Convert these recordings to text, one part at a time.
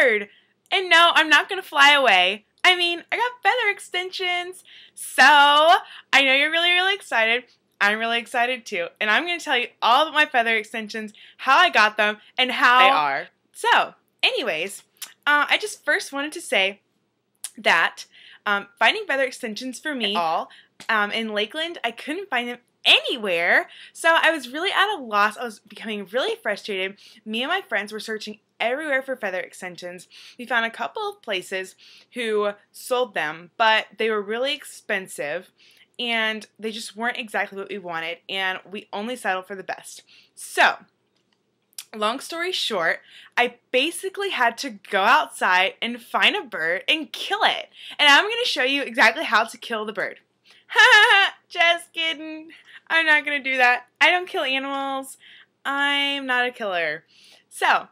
bird. And no, I'm not going to fly away. I mean, I got feather extensions. So, I know you're really, really excited. I'm really excited too. And I'm going to tell you all about my feather extensions, how I got them, and how they are. So, anyways, I just first wanted to say that finding feather extensions for me in Lakeland, I couldn't find them anywhere. So I was really at a loss. I was becoming really frustrated. Me and my friends were searching everywhere for feather extensions. We found a couple of places who sold them, but they were really expensive and they just weren't exactly what we wanted, and we only settled for the best. So, long story short, I basically had to go outside and find a bird and kill it. And I'm going to show you exactly how to kill the bird. Ha! Just kidding. I'm not going to do that. I don't kill animals. I'm not a killer. So,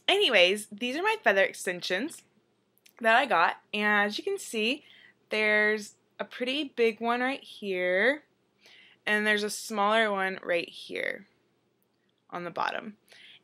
anyways, these are my feather extensions that I got. And as you can see, there's a pretty big one right here. And there's a smaller one right here on the bottom.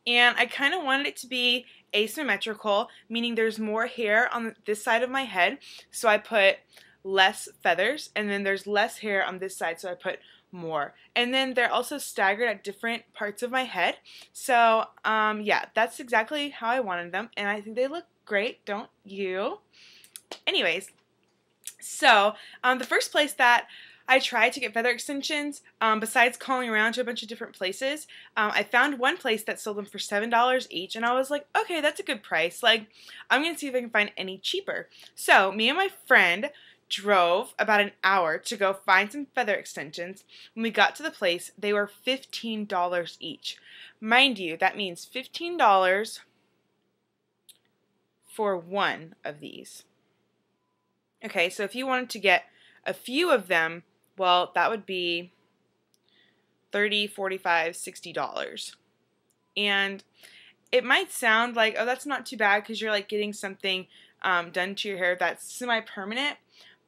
And I kind of wanted it to be asymmetrical, meaning there's more hair on this side of my head, so I put less feathers, and then there's less hair on this side, so I put more. And then they're also staggered at different parts of my head. So, yeah, that's exactly how I wanted them, and I think they look great, don't you? Anyways, so the first place that I tried to get feather extensions, besides calling around to a bunch of different places, I found one place that sold them for $7 each, and I was like, okay, that's a good price. Like, I'm going to see if I can find any cheaper. So, me and my friend drove about an hour to go find some feather extensions. When we got to the place, they were $15 each. Mind you, that means $15 for one of these. Okay, so if you wanted to get a few of them, well, that would be $30, $45, $60. And it might sound like, oh, that's not too bad because you're like getting something done to your hair that's semi-permanent.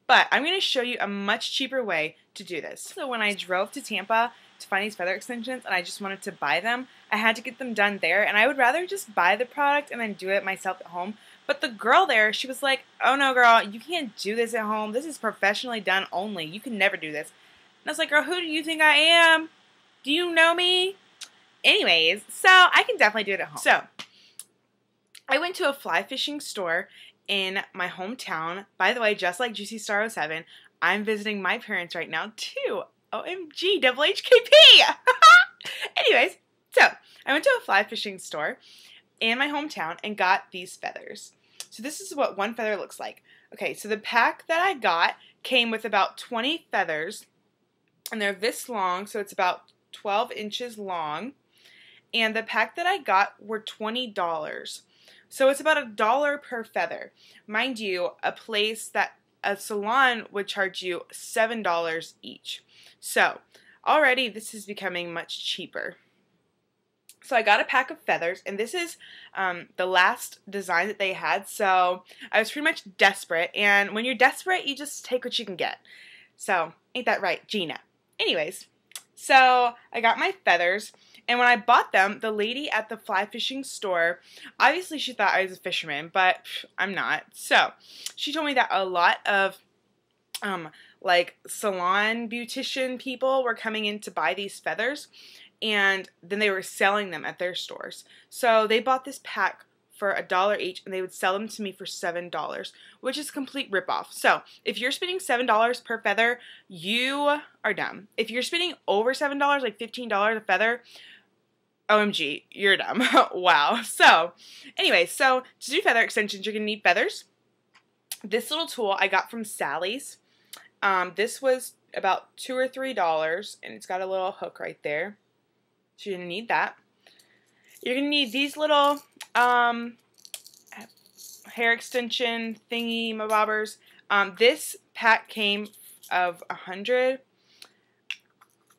But I'm going to show you a much cheaper way to do this. So when I drove to Tampa to find these feather extensions and I just wanted to buy them, I had to get them done there. And I would rather just buy the product and then do it myself at home. But the girl there, she was like, oh no girl, you can't do this at home. This is professionally done only. You can never do this. And I was like, girl, who do you think I am? Do you know me? Anyways, so I can definitely do it at home. So, I went to a fly fishing store in my hometown. By the way, just like Juicy Star 07, I'm visiting my parents right now too. OMG, double HKP! Anyways, so I went to a fly fishing store in my hometown and got these feathers. So this is what one feather looks like. Okay, so the pack that I got came with about 20 feathers, and they're this long, so it's about 12 inches long. And the pack that I got were $20. So it's about $1 per feather. Mind you, a salon would charge you $7 each. So already this is becoming much cheaper. So I got a pack of feathers, and this is the last design that they had, so I was pretty much desperate, and when you're desperate, you just take what you can get. So, ain't that right, Gina? Anyways, so I got my feathers, and when I bought them, the lady at the fly fishing store, obviously she thought I was a fisherman, but I'm not. So, she told me that a lot of like salon beautician people were coming in to buy these feathers, and then they were selling them at their stores. So they bought this pack for $1 each, and they would sell them to me for $7, which is a complete ripoff. So if you're spending $7 per feather, you are dumb. If you're spending over $7, like $15 a feather, OMG, you're dumb. Wow. So anyway, so to do feather extensions, you're going to need feathers. This little tool I got from Sally's. This was about $2 or $3, and it's got a little hook right there. So you're going to need that. You're going to need these little hair extension thingy mabobbers. This pack came of 100,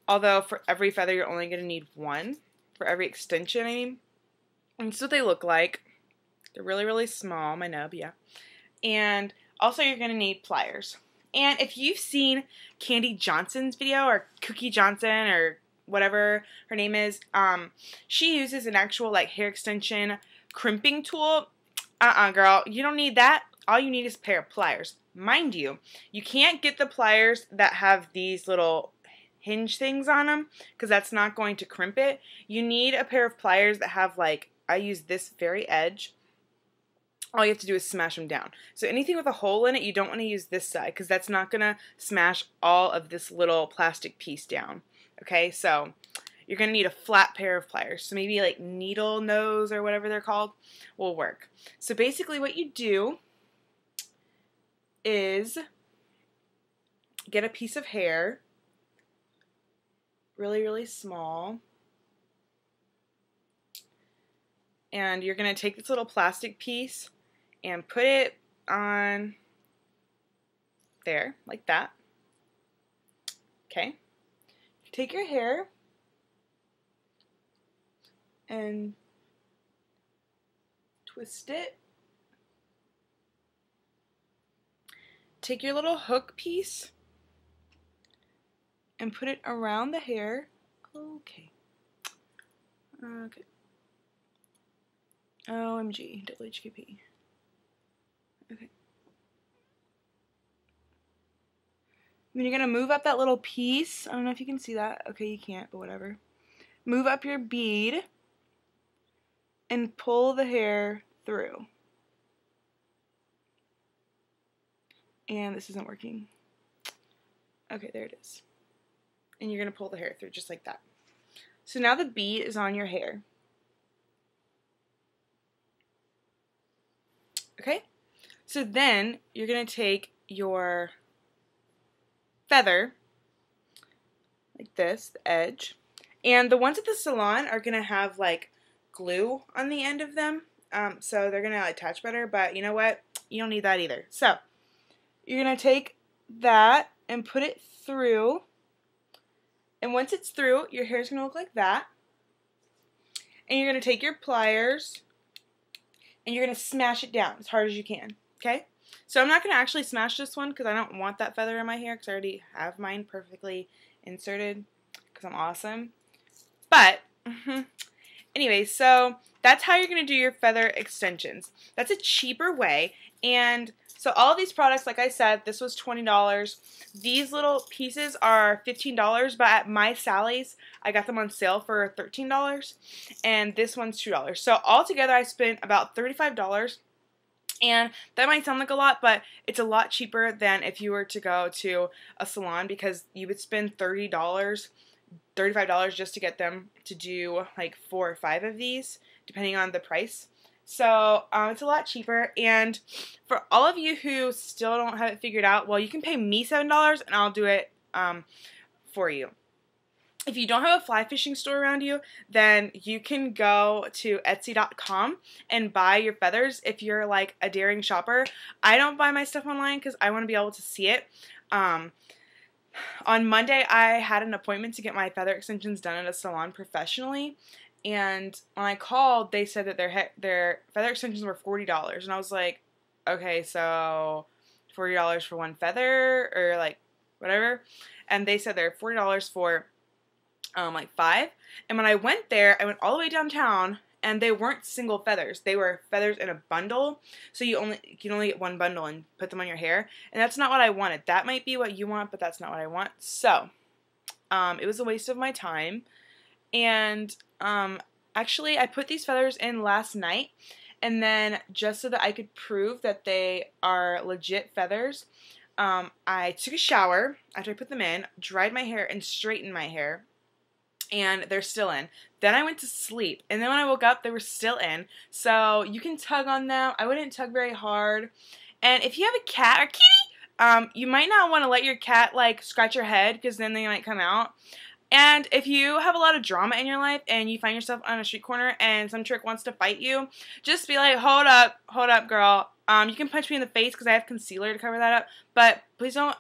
although for every feather you're only going to need one. For every extension, I mean. And this is what they look like. They're really, really small. My nub, yeah. And also you're going to need pliers. And if you've seen Candy Johnson's video, or Cookie Johnson, or whatever her name is, she uses an actual like hair extension crimping tool. Girl, you don't need that. All you need is a pair of pliers. Mind you, you can't get the pliers that have these little hinge things on them because that's not going to crimp it. You need a pair of pliers that have, like, I use this very edge. All you have to do is smash them down. So anything with a hole in it, you don't want to use this side because that's not going to smash all of this little plastic piece down. Okay, so you're going to need a flat pair of pliers. So maybe like needle nose or whatever they're called will work. So basically what you do is get a piece of hair, really, really small, and you're going to take this little plastic piece and put it on there, like that. Okay. Take your hair and twist it. Take your little hook piece and put it around the hair. Okay. Okay. OMG, WHKP. Okay. Then you're going to move up that little piece. I don't know if you can see that. Okay, you can't, but whatever. Move up your bead and pull the hair through. And this isn't working. Okay, there it is. And you're going to pull the hair through just like that. So now the bead is on your hair. Okay? So then you're going to take your feather, like this, the edge, and the ones at the salon are going to have like glue on the end of them, so they're going to attach better, but you know what? You don't need that either. So you're going to take that and put it through, and once it's through, your hair is going to look like that, and you're going to take your pliers and you're going to smash it down as hard as you can. Okay? So I'm not going to actually smash this one because I don't want that feather in my hair because I already have mine perfectly inserted because I'm awesome. But, anyway, so that's how you're going to do your feather extensions. That's a cheaper way. And so all of these products, like I said, this was $20. These little pieces are $15, but at My Sally's, I got them on sale for $13. And this one's $2. So altogether, I spent about $35. And that might sound like a lot, but it's a lot cheaper than if you were to go to a salon because you would spend $35 just to get them to do like 4 or 5 of these, depending on the price. So it's a lot cheaper. And for all of you who still don't have it figured out, well, you can pay me $7 and I'll do it for you. If you don't have a fly fishing store around you, then you can go to Etsy.com and buy your feathers if you're like a daring shopper. I don't buy my stuff online because I want to be able to see it. On Monday, I had an appointment to get my feather extensions done at a salon professionally. And when I called, they said that their feather extensions were $40. And I was like, okay, so $40 for one feather or like whatever. And they said they're $40 for like 5. And when I went there, I went all the way downtown and they weren't single feathers. They were feathers in a bundle. So you can only get one bundle and put them on your hair. And that's not what I wanted. That might be what you want, but that's not what I want. So it was a waste of my time. And actually, I put these feathers in last night. And then just so that I could prove that they are legit feathers, I took a shower after I put them in, dried my hair, and straightened my hair. And they're still in. Then I went to sleep. And then when I woke up, they were still in. So you can tug on them. I wouldn't tug very hard. And if you have a cat or kitty, you might not want to let your cat like scratch your head because then they might come out. And if you have a lot of drama in your life and you find yourself on a street corner and some trick wants to fight you, just be like, hold up, girl. You can punch me in the face because I have concealer to cover that up. But please don't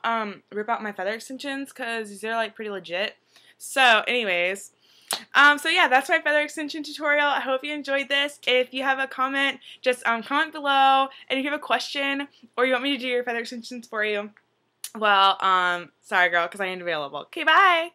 rip out my feather extensions because they're like pretty legit. So anyways, so yeah, that's my feather extension tutorial. I hope you enjoyed this. If you have a comment, just comment below. And if you have a question or you want me to do your feather extensions for you, well, sorry girl, because I ain't available. Okay, bye!